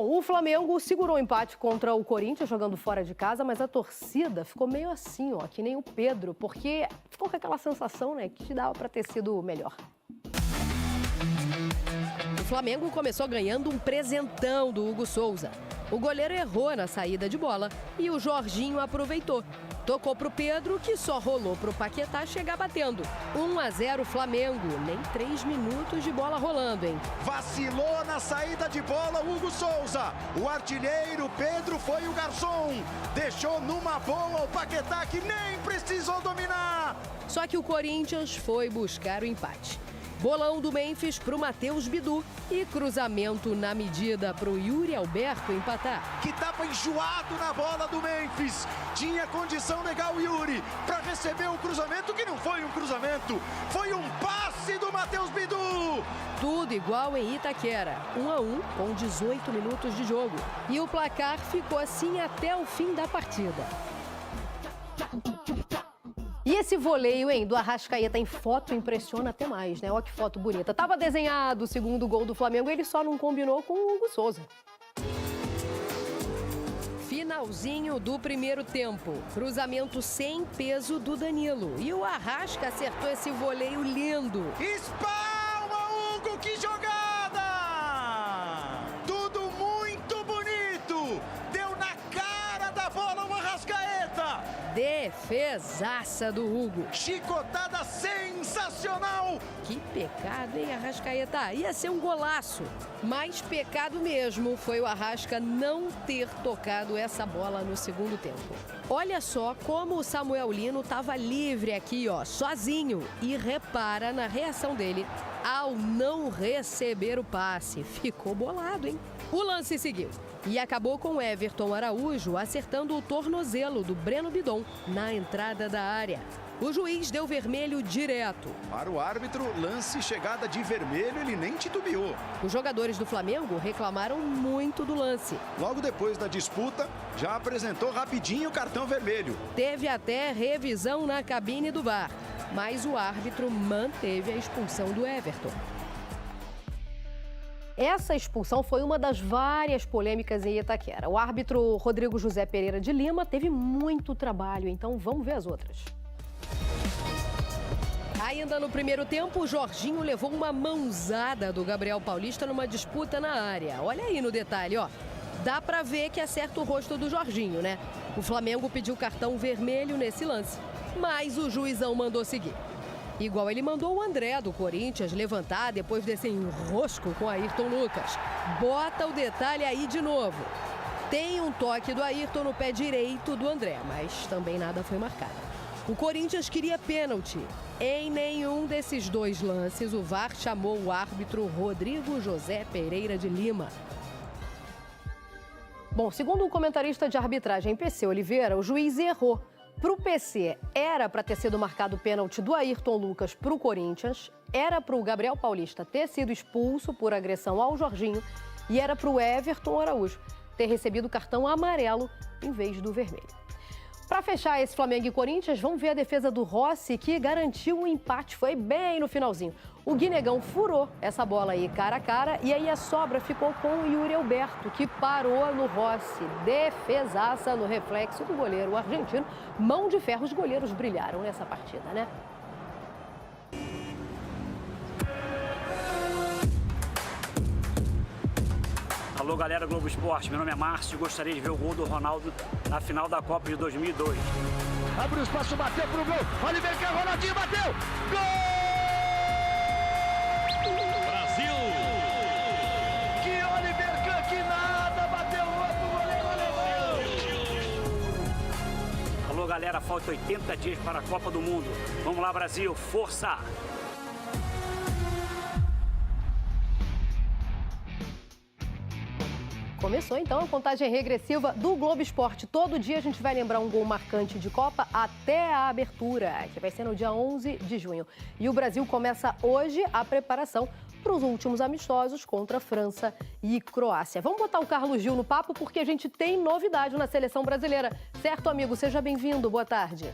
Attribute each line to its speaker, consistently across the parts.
Speaker 1: Bom, o Flamengo segurou o empate contra o Corinthians jogando fora de casa, mas a torcida ficou meio assim, ó, que nem o Pedro, porque ficou com aquela sensação, né, que dava para ter sido melhor. O Flamengo começou ganhando um presentão do Hugo Souza. O goleiro errou na saída de bola e o Jorginho aproveitou. Tocou pro Pedro, que só rolou pro Paquetá chegar batendo. 1-0 Flamengo, nem 3 minutos de bola rolando, hein?
Speaker 2: Vacilou na saída de bola o Hugo Souza. O artilheiro Pedro foi o garçom. Deixou numa boa o Paquetá, que nem precisou dominar.
Speaker 1: Só que o Corinthians foi buscar o empate. Bolão do Memphis pro Matheus Bidu e cruzamento na medida pro Yuri Alberto empatar.
Speaker 2: Que tava enjoado na bola do Memphis. Tinha condição legal o Yuri para receber o cruzamento, que não foi um cruzamento. Foi um passe do Matheus Bidu.
Speaker 1: Tudo igual em Itaquera. 1-1 com 18 minutos de jogo. E o placar ficou assim até o fim da partida. E esse voleio, hein, do Arrascaeta em foto impressiona até mais, né? Olha que foto bonita. Tava desenhado o segundo gol do Flamengo, ele só não combinou com o Hugo Souza. Finalzinho do primeiro tempo. Cruzamento sem peso do Danilo. E o Arrasca acertou esse voleio lindo.
Speaker 2: Espalma, Hugo, que jogada! Tudo muito bonito! Deu na cara da bola o Arrascaeta!
Speaker 1: Defesaça do Hugo.
Speaker 2: Chicotada sensacional!
Speaker 1: Que pecado, hein, Arrascaeta? Ia ser um golaço. Mas pecado mesmo foi o Arrasca não ter tocado essa bola no segundo tempo. Olha só como o Samuel Lino estava livre aqui, ó, sozinho. E repara na reação dele ao não receber o passe. Ficou bolado, hein? O lance seguiu. E acabou com Everton Araújo acertando o tornozelo do Breno Bidon na entrada da área. O juiz deu vermelho direto.
Speaker 2: Para o árbitro, lance chegada de vermelho, ele nem titubeou.
Speaker 1: Os jogadores do Flamengo reclamaram muito do lance.
Speaker 2: Logo depois da disputa, já apresentou rapidinho o cartão vermelho.
Speaker 1: Teve até revisão na cabine do VAR, mas o árbitro manteve a expulsão do Everton. Essa expulsão foi uma das várias polêmicas em Itaquera. O árbitro Rodrigo José Pereira de Lima teve muito trabalho, então vamos ver as outras. Ainda no primeiro tempo, o Jorginho levou uma mãozada do Gabriel Paulista numa disputa na área. Olha aí no detalhe, ó. Dá pra ver que acerta o rosto do Jorginho, né? O Flamengo pediu cartão vermelho nesse lance, mas o juizão mandou seguir. Igual ele mandou o André do Corinthians levantar depois desse enrosco com Ayrton Lucas. Bota o detalhe aí de novo. Tem um toque do Ayrton no pé direito do André, mas também nada foi marcado. O Corinthians queria pênalti. Em nenhum desses dois lances, o VAR chamou o árbitro Rodrigo José Pereira de Lima. Bom, segundo o comentarista de arbitragem PC Oliveira, o juiz errou. Para o PC, era para ter sido marcado o pênalti do Ayrton Lucas para o Corinthians, era para o Gabriel Paulista ter sido expulso por agressão ao Jorginho e era para o Everton Araújo ter recebido cartão amarelo em vez do vermelho. Para fechar esse Flamengo e Corinthians, vamos ver a defesa do Rossi, que garantiu um empate, foi bem no finalzinho. O Guinegão furou essa bola aí cara a cara e aí a sobra ficou com o Yuri Alberto, que parou no Rossi. Defesaça no reflexo do goleiro argentino. Mão de ferro, os goleiros brilharam nessa partida, né?
Speaker 3: Alô, galera Globo Esporte, meu nome é Márcio e gostaria de ver o gol do Ronaldo na final da Copa de 2002.
Speaker 2: Abre o espaço, bateu pro gol. Oliver Kahn, Ronaldinho bateu. Gol!
Speaker 4: Brasil!
Speaker 2: Que Oliver Kahn, que nada, bateu o outro goleiro alemão.
Speaker 3: Alô, galera, falta 80 dias para a Copa do Mundo. Vamos lá, Brasil, força!
Speaker 1: Começou então a contagem regressiva do Globo Esporte. Todo dia a gente vai lembrar um gol marcante de Copa até a abertura, que vai ser no dia 11 de junho. E o Brasil começa hoje a preparação para os últimos amistosos contra França e Croácia. Vamos botar o Carlos Gil no papo porque a gente tem novidade na seleção brasileira. Certo, amigo? Seja bem-vindo. Boa tarde.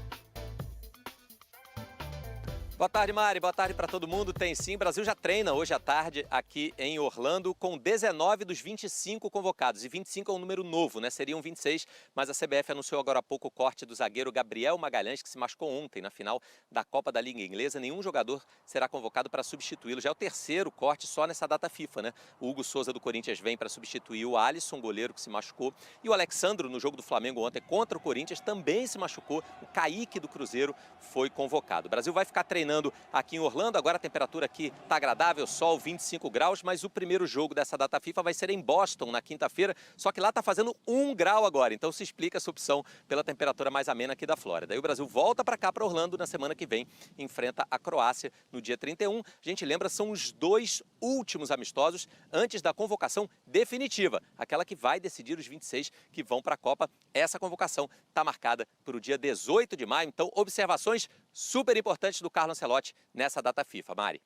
Speaker 4: Boa tarde, Mari. Boa tarde para todo mundo. Tem sim. O Brasil já treina hoje à tarde aqui em Orlando com 19 dos 25 convocados. E 25 é um número novo, né? Seriam 26, mas a CBF anunciou agora há pouco o corte do zagueiro Gabriel Magalhães, que se machucou ontem na final da Copa da Liga Inglesa. Nenhum jogador será convocado para substituí-lo. Já é o terceiro corte só nessa data FIFA, né? O Hugo Souza do Corinthians vem para substituir o Alisson, goleiro que se machucou. E o Alexandro, no jogo do Flamengo ontem contra o Corinthians, também se machucou. O Kaique do Cruzeiro foi convocado. O Brasil vai ficar treinando aqui em Orlando. Agora a temperatura aqui está agradável, sol 25 graus, mas o primeiro jogo dessa data FIFA vai ser em Boston na quinta-feira, só que lá está fazendo 1 grau agora, então se explica essa opção pela temperatura mais amena aqui da Flórida. Aí o Brasil volta para cá, para Orlando, na semana que vem, enfrenta a Croácia no dia 31. A gente lembra, são os 2 últimos amistosos antes da convocação definitiva, aquela que vai decidir os 26 que vão para a Copa. Essa convocação está marcada para o dia 18 de maio, então observações super importantes do Carlo Ancelotti nessa data FIFA. Mari.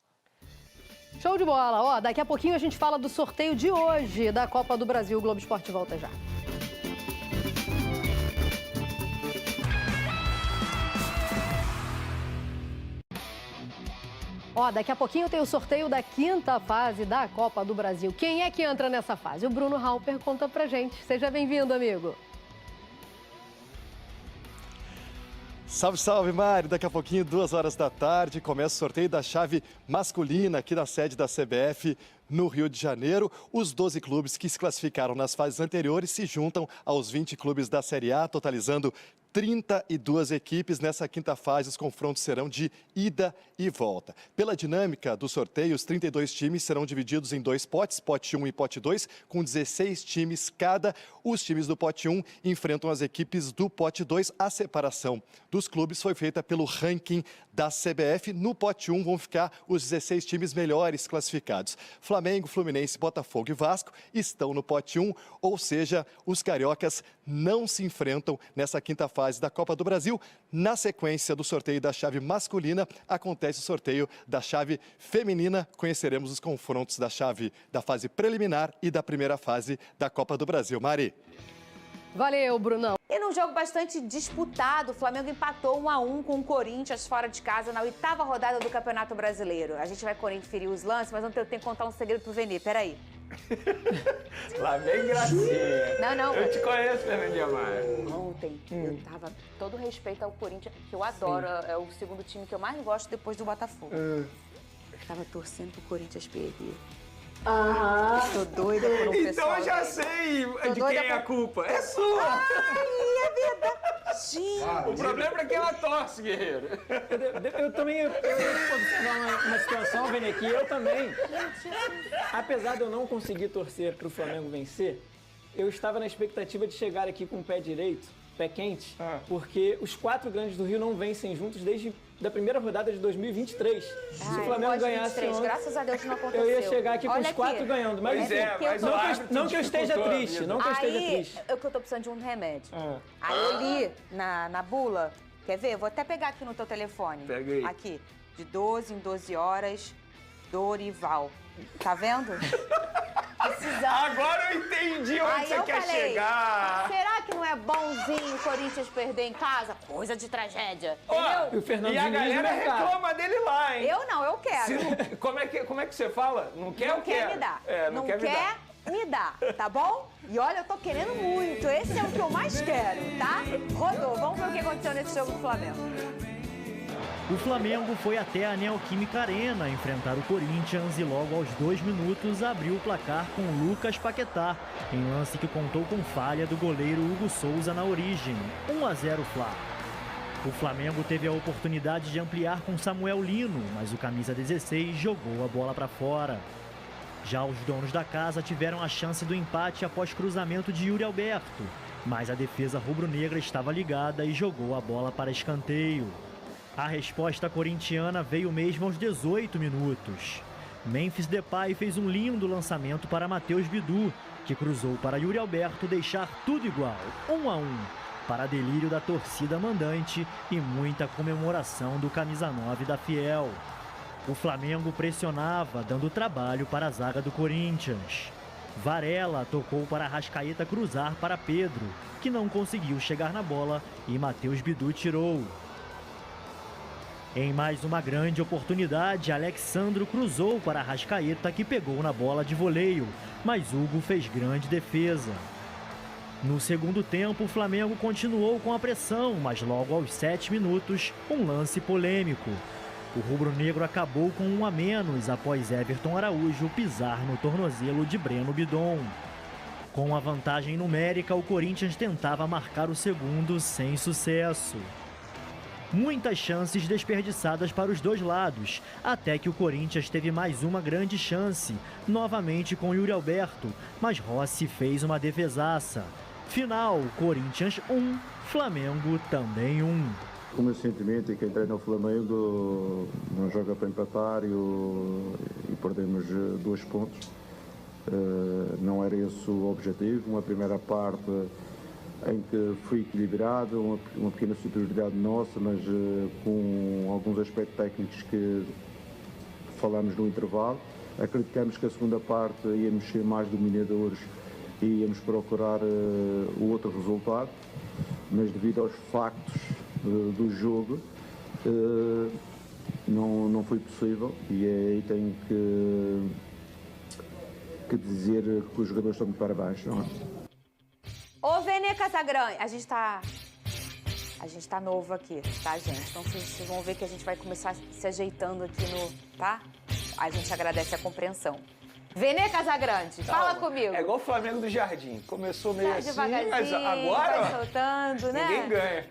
Speaker 1: Show de bola. Ó, daqui a pouquinho a gente fala do sorteio de hoje da Copa do Brasil. O Globo Esporte volta já. Ó, daqui a pouquinho tem o sorteio da 5ª fase da Copa do Brasil. Quem é que entra nessa fase? O Bruno Halper conta pra gente. Seja bem-vindo, amigo.
Speaker 5: Salve, salve, Mari! Daqui a pouquinho, 2 horas da tarde, começa o sorteio da chave masculina aqui na sede da CBF no Rio de Janeiro. Os 12 clubes que se classificaram nas fases anteriores se juntam aos 20 clubes da Série A, totalizando 32 equipes. Nessa 5ª fase, os confrontos serão de ida e volta. Pela dinâmica do sorteio, os 32 times serão divididos em 2 potes, pote 1 e pote 2, com 16 times cada. Os times do pote 1 enfrentam as equipes do pote 2. A separação dos clubes foi feita pelo ranking da CBF. No pote 1 vão ficar os 16 times melhores classificados. Flamengo, Fluminense, Botafogo e Vasco estão no pote 1, ou seja, os cariocas não se enfrentam nessa 5ª fase da Copa do Brasil. Na sequência do sorteio da chave masculina, acontece o sorteio da chave feminina. Conheceremos os confrontos da fase preliminar e da primeira fase da Copa do Brasil. Mari.
Speaker 1: Valeu, Brunão.
Speaker 6: E num jogo bastante disputado, o Flamengo empatou 1-1 com o Corinthians fora de casa na 8ª rodada do Campeonato Brasileiro. A gente vai conferir os lances, mas eu tenho que contar um segredo pro Vene. Peraí.
Speaker 7: Lá vem gracinha.
Speaker 6: Não.
Speaker 7: Eu te conheço, Fernandinha Maia.
Speaker 6: Ontem, eu tava todo respeito ao Corinthians, que eu adoro. É o segundo time que eu mais gosto depois do Botafogo. Eu tava torcendo pro Corinthians perder. Tô doida por um pessoal.
Speaker 7: Então eu já sei de quem é a culpa. É sua.
Speaker 6: Ai, é verdade.
Speaker 7: O problema é que ela torce, guerreiro.
Speaker 8: Eu também posso observar uma situação, Vene, aqui. Eu também, apesar de eu não conseguir torcer para o Flamengo vencer, eu estava na expectativa de chegar aqui com o pé direito, pé quente, porque os 4 grandes do Rio não vencem juntos desde da primeira rodada de 2023. Se o Flamengo ganhasse ontem,
Speaker 6: graças a Deus não aconteceu.
Speaker 8: eu ia chegar aqui com os 4 ganhando. Mas não que eu esteja triste, não que eu esteja triste.
Speaker 6: É que eu tô precisando de um remédio. Aí eu li na bula, quer ver? Vou até pegar aqui no teu telefone.
Speaker 7: Pega aí.
Speaker 6: Aqui, de 12 em 12 horas, Dorival. Tá vendo?
Speaker 7: Agora eu entendi onde você quer chegar.
Speaker 6: Será que não é bonzinho o Corinthians perder em casa? Coisa de tragédia.
Speaker 7: Ó,
Speaker 6: Entendeu?
Speaker 7: e a galera reclama dele lá, hein?
Speaker 6: Eu não, eu quero.
Speaker 7: Como é que você fala? Não quer ou quer?
Speaker 6: Não quer me dar.
Speaker 7: Não quer
Speaker 6: me dar, tá bom? E olha, eu tô querendo muito. Esse é o que eu mais quero, tá? Rodou. Vamos ver o que aconteceu nesse jogo do Flamengo.
Speaker 9: O Flamengo foi até a Neoquímica Arena enfrentar o Corinthians e logo aos 2 minutos abriu o placar com Lucas Paquetá, em lance que contou com falha do goleiro Hugo Souza na origem. 1-0 Fla. O Flamengo teve a oportunidade de ampliar com Samuel Lino, mas o camisa 16 jogou a bola para fora. Já os donos da casa tiveram a chance do empate após cruzamento de Yuri Alberto, mas a defesa rubro-negra estava ligada e jogou a bola para escanteio. A resposta corintiana veio mesmo aos 18 minutos. Memphis Depay fez um lindo lançamento para Matheus Bidu, que cruzou para Yuri Alberto deixar tudo igual, 1-1, para delírio da torcida mandante e muita comemoração do camisa 9 da Fiel. O Flamengo pressionava, dando trabalho para a zaga do Corinthians. Varela tocou para Arrascaeta cruzar para Pedro, que não conseguiu chegar na bola e Matheus Bidu tirou. Em mais uma grande oportunidade, Alexandro cruzou para Arrascaeta, que pegou na bola de voleio, mas Hugo fez grande defesa. No segundo tempo, o Flamengo continuou com a pressão, mas logo aos 7 minutos, um lance polêmico. O rubro-negro acabou com 1 a menos após Everton Araújo pisar no tornozelo de Breno Bidon. Com a vantagem numérica, o Corinthians tentava marcar o segundo sem sucesso. Muitas chances desperdiçadas para os dois lados, até que o Corinthians teve mais uma grande chance, novamente com Yuri Alberto, mas Rossi fez uma defesaça. Final, Corinthians 1, Flamengo também 1.
Speaker 10: O meu sentimento é que entrei no Flamengo, não joga para empatar e perdemos 2 pontos. Não era esse o objetivo. Uma primeira parte em que foi equilibrado, uma pequena superioridade nossa, mas com alguns aspectos técnicos que falamos no intervalo. Acreditamos que a segunda parte íamos ser mais dominadores e íamos procurar o outro resultado, mas devido aos factos do jogo não foi possível, e aí tenho que dizer que os jogadores estão de parabéns, não é?
Speaker 6: Ô, Vene Casagrande, a gente tá novo aqui, tá, gente? Então vocês vão ver que a gente vai começar se ajeitando aqui tá? A gente agradece a compreensão. Vene Casagrande, fala comigo.
Speaker 7: É igual o Flamengo do Jardim. Começou meio assim,
Speaker 6: devagarzinho,
Speaker 7: mas agora
Speaker 6: vai soltando, né?
Speaker 7: Ninguém ganha.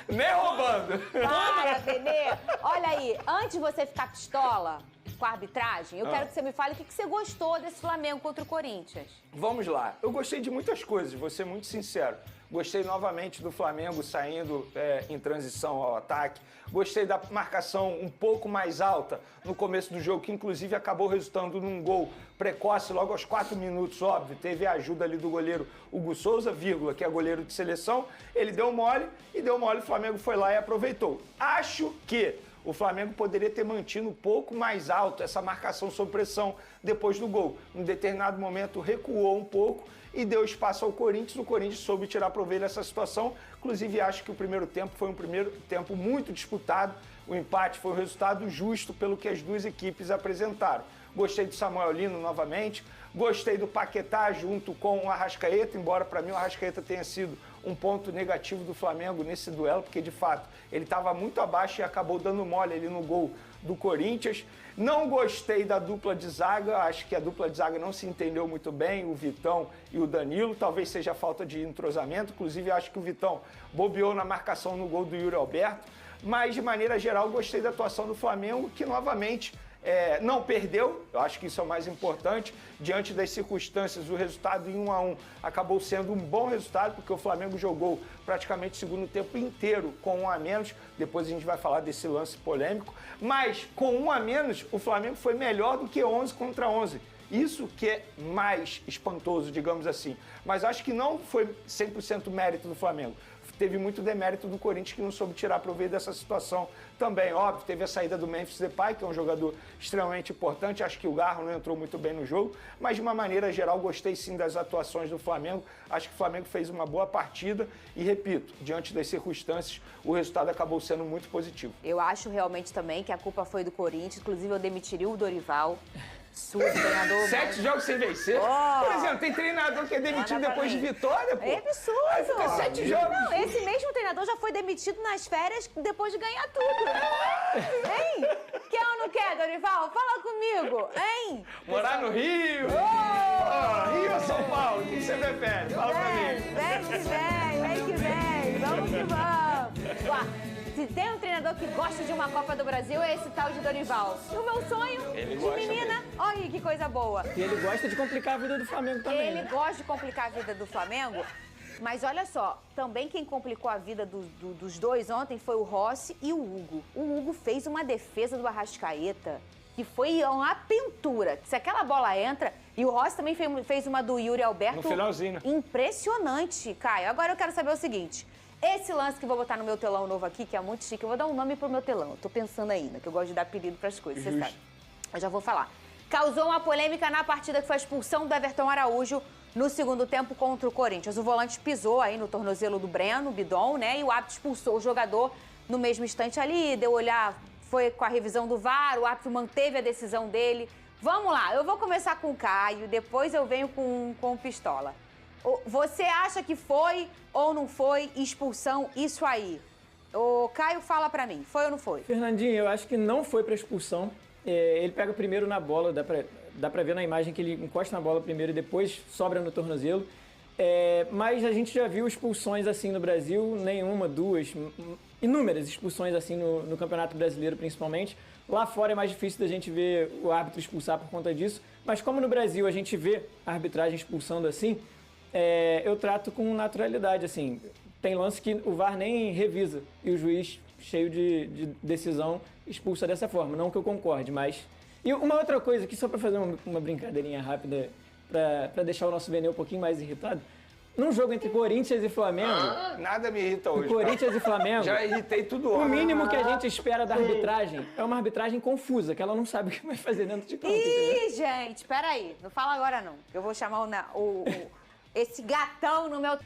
Speaker 7: Nem roubando.
Speaker 6: Para, Vene. Olha aí, antes de você ficar pistola com a arbitragem, eu quero que você me fale o que você gostou desse Flamengo contra o Corinthians.
Speaker 7: Vamos lá. Eu gostei de muitas coisas, vou ser muito sincero. Gostei novamente do Flamengo saindo em transição ao ataque. Gostei da marcação um pouco mais alta no começo do jogo, que inclusive acabou resultando num gol precoce logo aos 4 minutos, óbvio. Teve a ajuda ali do goleiro Hugo Souza, que é goleiro de seleção. Ele deu mole, o Flamengo foi lá e aproveitou. Acho que o Flamengo poderia ter mantido um pouco mais alto essa marcação sob pressão depois do gol. Em determinado momento recuou um pouco e deu espaço ao Corinthians. O Corinthians soube tirar proveito dessa situação. Inclusive, acho que o primeiro tempo foi um primeiro tempo muito disputado. O empate foi um resultado justo pelo que as duas equipes apresentaram. Gostei do Samuel Lino novamente. Gostei do Paquetá junto com o Arrascaeta, embora para mim o Arrascaeta tenha sido um ponto negativo do Flamengo nesse duelo, porque de fato ele estava muito abaixo e acabou dando mole ali no gol do Corinthians. Não gostei da dupla de zaga, acho que a dupla de zaga não se entendeu muito bem, o Vitão e o Danilo, talvez seja falta de entrosamento, inclusive acho que o Vitão bobeou na marcação no gol do Yuri Alberto, mas de maneira geral gostei da atuação do Flamengo, que novamente não perdeu, eu acho que isso é o mais importante. Diante das circunstâncias, o resultado em 1-1 acabou sendo um bom resultado, porque o Flamengo jogou praticamente o segundo tempo inteiro com 1 a menos. Depois a gente vai falar desse lance polêmico. Mas com 1 a menos, o Flamengo foi melhor do que 11 contra 11. Isso que é mais espantoso, digamos assim. Mas acho que não foi 100% mérito do Flamengo. Teve muito demérito do Corinthians, que não soube tirar proveito dessa situação também. Óbvio, teve a saída do Memphis Depay, que é um jogador extremamente importante. Acho que o Garro não entrou muito bem no jogo, mas de uma maneira geral gostei sim das atuações do Flamengo. Acho que o Flamengo fez uma boa partida e, repito, diante das circunstâncias, o resultado acabou sendo muito positivo.
Speaker 6: Eu acho realmente também que a culpa foi do Corinthians. Inclusive, eu demitiria o Dorival. Treinador,
Speaker 7: 7 jogos sem vencer. Por exemplo, tem treinador que é demitido depois de vitória, pô.
Speaker 6: É absurdo.
Speaker 7: Aí fica 7 jogos.
Speaker 6: Não, esse mesmo treinador já foi demitido nas férias depois de ganhar tudo. Hein? Quer ou não quer, Dorival? Fala comigo, hein?
Speaker 7: Morar no Rio. Rio ou São Paulo? O que você prefere? Fala pra mim.
Speaker 6: Vem que vem. Vamos que vamos. Se tem um treinador que gosta de uma Copa do Brasil, é esse tal de Dorival. E o meu sonho de menina, olha aí que coisa boa.
Speaker 8: E ele gosta de complicar a vida do Flamengo também.
Speaker 6: Ele gosta de complicar a vida do Flamengo, mas olha só, também quem complicou a vida dos dois ontem foi o Rossi e o Hugo. O Hugo fez uma defesa do Arrascaeta, que foi uma pintura. Se aquela bola entra, e o Rossi também fez uma do Yuri Alberto.
Speaker 7: No finalzinho, né?
Speaker 6: Impressionante, Caio. Agora eu quero saber o seguinte. Esse lance que eu vou botar no meu telão novo aqui, que é muito chique, eu vou dar um nome pro meu telão. Eu tô pensando ainda, que eu gosto de dar apelido pras coisas, você sabe. Eu já vou falar. Causou uma polêmica na partida que foi a expulsão do Everton Araújo no segundo tempo contra o Corinthians. O volante pisou aí no tornozelo do Breno Bidon, né? E o árbitro expulsou o jogador no mesmo instante ali, deu olhar, foi com a revisão do VAR, o árbitro manteve a decisão dele. Vamos lá, eu vou começar com o Caio, depois eu venho com o Pistola. Você acha que foi ou não foi expulsão isso aí? O Caio, fala pra mim, foi ou não foi?
Speaker 8: Fernandinho, eu acho que não foi pra expulsão. Ele pega primeiro na bola, dá pra ver na imagem que ele encosta na bola primeiro e depois sobra no tornozelo. Mas a gente já viu expulsões assim no Brasil, nenhuma, duas, inúmeras expulsões assim no Campeonato Brasileiro principalmente. Lá fora é mais difícil da gente ver o árbitro expulsar por conta disso, mas como no Brasil a gente vê a arbitragem expulsando assim, eu trato com naturalidade, assim. Tem lance que o VAR nem revisa e o juiz, cheio de decisão, expulsa dessa forma. Não que eu concorde, mas... E uma outra coisa aqui, só para fazer uma brincadeirinha rápida, para deixar o nosso Vene um pouquinho mais irritado. Num jogo entre Corinthians e Flamengo...
Speaker 7: Nada me irrita hoje.
Speaker 8: Corinthians e Flamengo...
Speaker 7: Já irritei tudo
Speaker 8: O
Speaker 7: ontem.
Speaker 8: mínimo que a gente espera da arbitragem é uma arbitragem confusa, que ela não sabe o que vai fazer dentro de campo.
Speaker 6: Ih, gente, peraí. Não fala agora, não. Eu vou chamar esse gatão no meu...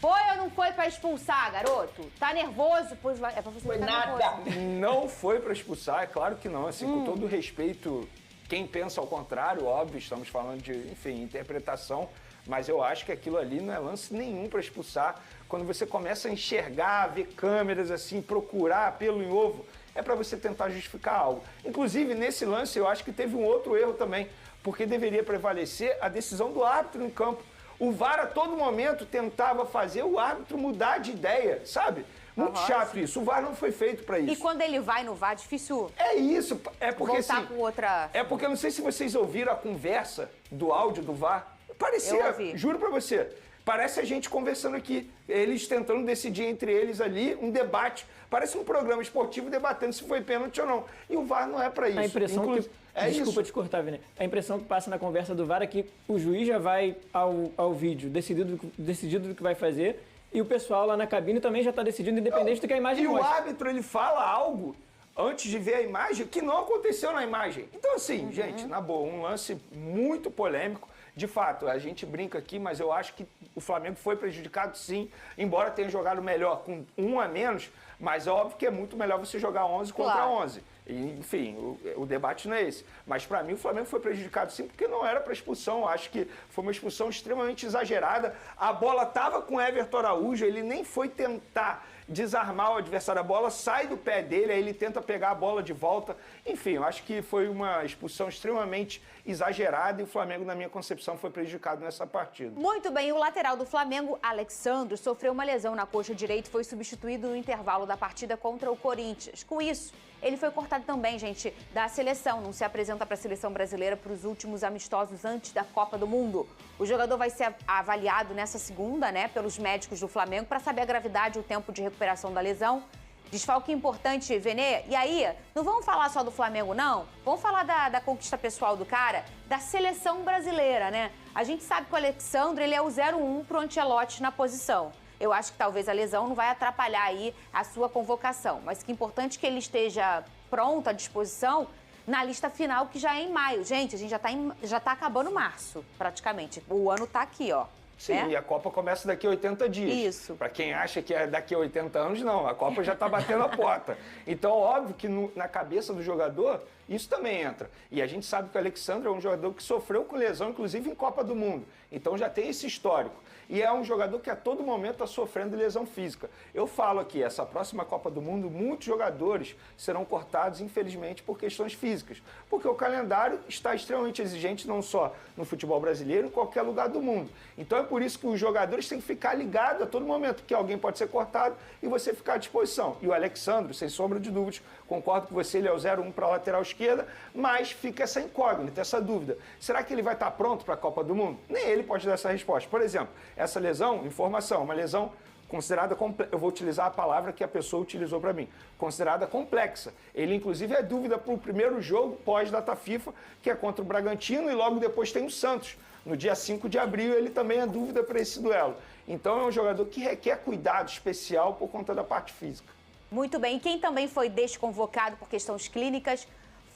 Speaker 6: Foi ou não foi pra expulsar, garoto? Tá nervoso? Pois é pra você
Speaker 7: Foi nada. Não foi pra expulsar, é claro que não. Assim, com todo respeito, quem pensa ao contrário, óbvio, estamos falando de, enfim, interpretação, mas eu acho que aquilo ali não é lance nenhum pra expulsar. Quando você começa a enxergar, ver câmeras, assim, procurar pelo em ovo, é pra você tentar justificar algo. Inclusive, nesse lance, eu acho que teve um outro erro também, porque deveria prevalecer a decisão do árbitro em campo. O VAR a todo momento tentava fazer o árbitro mudar de ideia, sabe? Muito chato isso. O VAR não foi feito pra isso.
Speaker 6: E quando ele vai no VAR, difícil...
Speaker 7: É isso. É porque
Speaker 6: voltar
Speaker 7: assim,
Speaker 6: com outra...
Speaker 7: É porque eu não sei se vocês ouviram a conversa do áudio do VAR. Parecia, juro pra você, parece a gente conversando aqui. Eles tentando decidir entre eles ali um debate. Parece um programa esportivo debatendo se foi pênalti ou não. E o VAR não é pra isso.
Speaker 8: A impressão que... Desculpa te cortar, Vene. A impressão que passa na conversa do VAR é que o juiz já vai ao vídeo decidido do que vai fazer e o pessoal lá na cabine também já está decidindo, independente do que a imagem mostra.
Speaker 7: E o árbitro, ele fala algo antes de ver a imagem que não aconteceu na imagem. Então, assim, gente, na boa, um lance muito polêmico. De fato, a gente brinca aqui, mas eu acho que o Flamengo foi prejudicado sim, embora tenha jogado melhor com um a menos, mas é óbvio que é muito melhor você jogar 11 contra 11. E, enfim, o debate não é esse. Mas para mim o Flamengo foi prejudicado sim, porque não era para expulsão. Eu acho que foi uma expulsão extremamente exagerada. A bola estava com o Everton Araújo, ele nem foi tentar desarmar o adversário. A bola sai do pé dele, aí ele tenta pegar a bola de volta. Enfim, eu acho que foi uma expulsão extremamente exagerada e o Flamengo, na minha concepção, foi prejudicado nessa partida.
Speaker 6: Muito bem, o lateral do Flamengo, Alexandro, sofreu uma lesão na coxa direita e foi substituído no intervalo da partida contra o Corinthians. Com isso, ele foi cortado também, gente, da seleção. Não se apresenta para a seleção brasileira para os últimos amistosos antes da Copa do Mundo. O jogador vai ser avaliado nessa segunda, né, pelos médicos do Flamengo para saber a gravidade e o tempo de recuperação da lesão. Desfalque importante, Vene. E aí, não vamos falar só do Flamengo, não? Vamos falar da conquista pessoal do cara, da seleção brasileira, né? A gente sabe que o Alexandre, ele é o 0-1 pro Ancelotti na posição. Eu acho que talvez a lesão não vai atrapalhar aí a sua convocação. Mas que é importante que ele esteja pronto, à disposição, na lista final, que já é em maio. Gente, a gente já tá acabando março, praticamente. O ano tá aqui, ó.
Speaker 7: Sim, e a Copa começa daqui a 80 dias.
Speaker 6: Isso.
Speaker 7: Para quem acha que é daqui a 80 anos, não. A Copa já está batendo a porta. Então, óbvio que na cabeça do jogador, isso também entra. E a gente sabe que o Alexandre é um jogador que sofreu com lesão, inclusive em Copa do Mundo. Então, já tem esse histórico. E é um jogador que a todo momento está sofrendo lesão física. Eu falo aqui, essa próxima Copa do Mundo, muitos jogadores serão cortados, infelizmente, por questões físicas. Porque o calendário está extremamente exigente, não só no futebol brasileiro, em qualquer lugar do mundo. Então é por isso que os jogadores têm que ficar ligados a todo momento, que alguém pode ser cortado e você ficar à disposição. E o Alexandre, sem sombra de dúvidas, concordo com você, ele é o 0-1 para a lateral esquerda, mas fica essa incógnita, essa dúvida. Será que ele vai estar pronto para a Copa do Mundo? Nem ele pode dar essa resposta. Por exemplo, essa lesão, informação, uma lesão considerada complexa, eu vou utilizar a palavra que a pessoa utilizou para mim, considerada complexa. Ele, inclusive, é dúvida para o primeiro jogo pós-data FIFA, que é contra o Bragantino, e logo depois tem o Santos. No dia 5 de abril, ele também é dúvida para esse duelo. Então, é um jogador que requer cuidado especial por conta da parte física.
Speaker 6: Muito bem. E quem também foi desconvocado por questões clínicas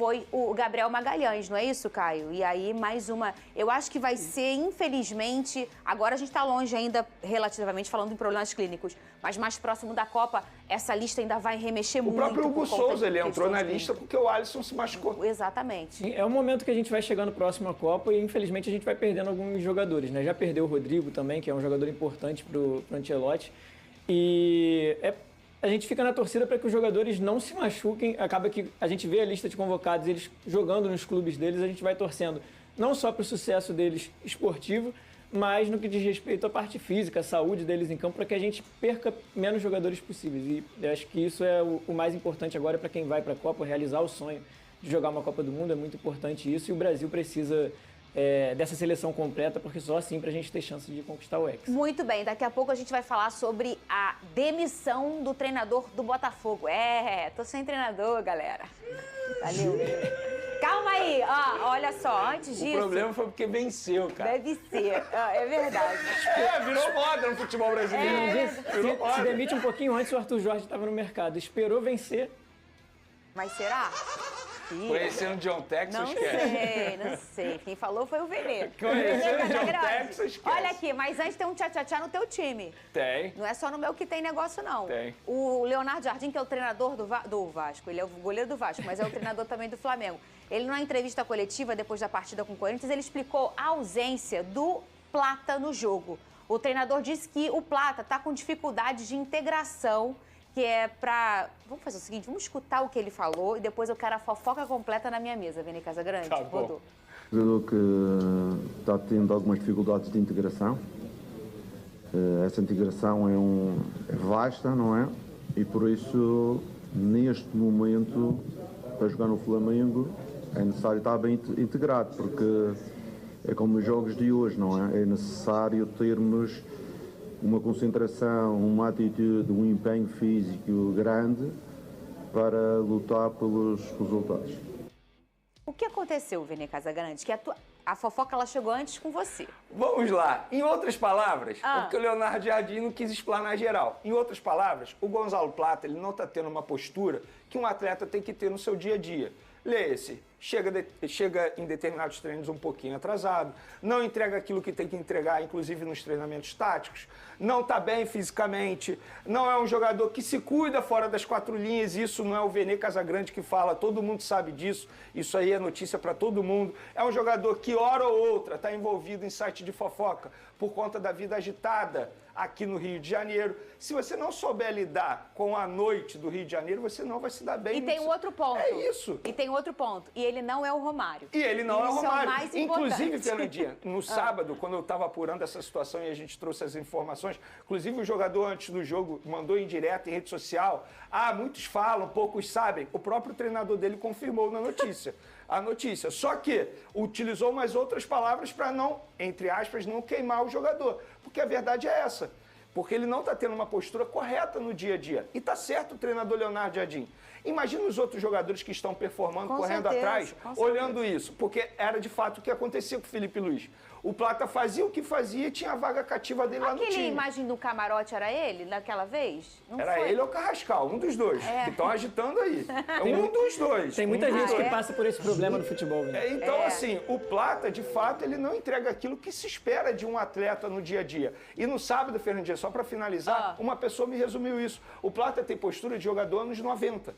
Speaker 6: foi o Gabriel Magalhães, não é isso, Caio? E aí, mais uma... Eu acho que vai ser, infelizmente... Agora a gente está longe ainda, relativamente, falando em problemas clínicos. Mas mais próximo da Copa, essa lista ainda vai remexer muito.
Speaker 7: O próprio Hugo Souza, ele entrou na lista porque o Alisson se machucou.
Speaker 6: Exatamente.
Speaker 8: Sim, é um momento que a gente vai chegando próximo à Copa e, infelizmente, a gente vai perdendo alguns jogadores, né? Já perdeu o Rodrigo também, que é um jogador importante pro Ancelotti. E a gente fica na torcida para que os jogadores não se machuquem. Acaba que a gente vê a lista de convocados, eles jogando nos clubes deles, a gente vai torcendo não só para o sucesso deles esportivo, mas no que diz respeito à parte física, à saúde deles em campo, para que a gente perca menos jogadores possíveis. E eu acho que isso é o mais importante agora para quem vai para a Copa, realizar o sonho de jogar uma Copa do Mundo, é muito importante isso, e o Brasil precisa dessa seleção completa, porque só assim para a gente ter chance de conquistar o Hexa.
Speaker 6: Muito bem, daqui a pouco a gente vai falar sobre a demissão do treinador do Botafogo. Tô sem treinador, galera. Valeu. Calma aí, olha só, antes disso...
Speaker 7: O problema foi porque venceu, cara.
Speaker 6: Deve ser, é verdade.
Speaker 7: Virou moda no futebol brasileiro.
Speaker 8: Se demite um pouquinho antes, o Arthur Jorge estava no mercado, esperou vencer.
Speaker 6: Mas será?
Speaker 7: Conhecendo John Texas, esquece.
Speaker 6: Não sei. Quem falou foi o Veneto.
Speaker 7: Conhecendo John Texas, esquece.
Speaker 6: Olha aqui, mas antes tem um tchá-tchá-tchá no teu time.
Speaker 7: Tem.
Speaker 6: Não é só no meu que tem negócio, não.
Speaker 7: Tem.
Speaker 6: O Leonardo Jardim, que é o treinador do Vasco, ele é o goleiro do Vasco, mas é o treinador também do Flamengo. Ele, numa entrevista coletiva, depois da partida com o Corinthians, ele explicou a ausência do Plata no jogo. O treinador disse que o Plata está com dificuldade de integração, que é pra... Vamos fazer o seguinte, vamos escutar o que ele falou e depois eu quero a fofoca completa na minha mesa, Vini Casagrande.
Speaker 7: Tá bom.
Speaker 10: Jogador que está tendo algumas dificuldades de integração. Essa integração é vasta, não é? E por isso, neste momento, para jogar no Flamengo, é necessário estar bem integrado, porque é como os jogos de hoje, não é? É necessário termos uma concentração, uma atitude, um empenho físico grande para lutar pelos resultados.
Speaker 6: O que aconteceu, Vini Casagrande? Que a fofoca ela chegou antes com você.
Speaker 7: Vamos lá. Em outras palavras, porque o Leonardo Jardim não quis explanar geral. Em outras palavras, o Gonzalo Plata ele não está tendo uma postura que um atleta tem que ter no seu dia a dia. Lê-se. Chega em determinados treinos um pouquinho atrasado, não entrega aquilo que tem que entregar, inclusive nos treinamentos táticos, não está bem fisicamente, não é um jogador que se cuida fora das quatro linhas, isso não é o Vene Casagrande que fala, todo mundo sabe disso, isso aí é notícia para todo mundo. É um jogador que, hora ou outra, está envolvido em site de fofoca por conta da vida agitada aqui no Rio de Janeiro. Se você não souber lidar com a noite do Rio de Janeiro, você não vai se dar bem.
Speaker 6: E tem um outro ponto.
Speaker 7: É isso.
Speaker 6: E tem outro ponto. E ele não é o Romário.
Speaker 7: E ele não é o Romário.
Speaker 6: É o mais
Speaker 7: inclusive,
Speaker 6: importante.
Speaker 7: Fernandinha, no sábado, quando eu estava apurando essa situação e a gente trouxe as informações, inclusive o jogador antes do jogo mandou em direto em rede social, muitos falam, poucos sabem, o próprio treinador dele confirmou na notícia. A notícia, só que utilizou mais outras palavras para não, entre aspas, não queimar o jogador, porque a verdade é essa, porque ele não está tendo uma postura correta no dia a dia, e está certo o treinador Leonardo Jardim. Imagina os outros jogadores que estão performando, correndo atrás, olhando isso, porque era de fato o que acontecia com o Felipe Luiz. O Plata fazia o que fazia e tinha a vaga cativa dele lá no time.
Speaker 6: Aquela imagem do camarote era ele, daquela vez? Não
Speaker 7: era
Speaker 6: foi?
Speaker 7: ele ou o Carrascal, um dos dois, que estão agitando aí. Um dos dois.
Speaker 8: Tem muita gente que passa por esse problema no futebol.
Speaker 7: Então, assim, o Plata, de fato, ele não entrega aquilo que se espera de um atleta no dia a dia. E no sábado, Fernandinha, só para finalizar, uma pessoa me resumiu isso. O Plata tem postura de jogador anos 90.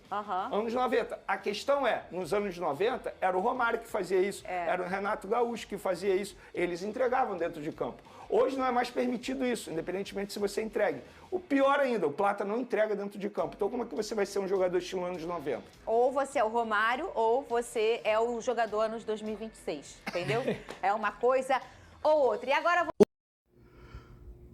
Speaker 7: Anos 90. A questão é, nos anos 90, era o Romário que fazia isso, era o Renato Gaúcho que fazia isso. Eles entregavam dentro de campo. Hoje não é mais permitido isso, independentemente se você entregue. O pior ainda, o Plata não entrega dentro de campo. Então como é que você vai ser um jogador estilo anos 90?
Speaker 6: Ou você é o Romário, ou você é o jogador anos 2026, entendeu? É uma coisa ou outra. E agora...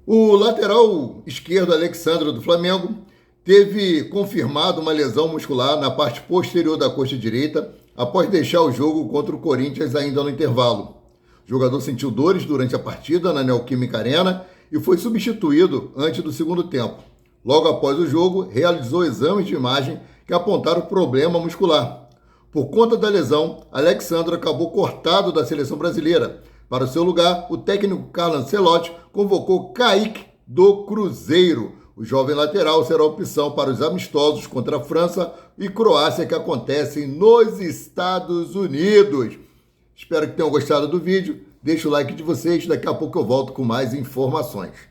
Speaker 11: O lateral esquerdo, Alexandro, do Flamengo, teve confirmado uma lesão muscular na parte posterior da coxa direita após deixar o jogo contra o Corinthians ainda no intervalo. O jogador sentiu dores durante a partida na Neoquímica Arena e foi substituído antes do segundo tempo. Logo após o jogo, realizou exames de imagem que apontaram problema muscular. Por conta da lesão, Alexandro acabou cortado da seleção brasileira. Para o seu lugar, o técnico Carlo Ancelotti convocou Kaique do Cruzeiro. O jovem lateral será opção para os amistosos contra a França e Croácia que acontecem nos Estados Unidos. Espero que tenham gostado do vídeo. Deixa o like de vocês, daqui a pouco eu volto com mais informações.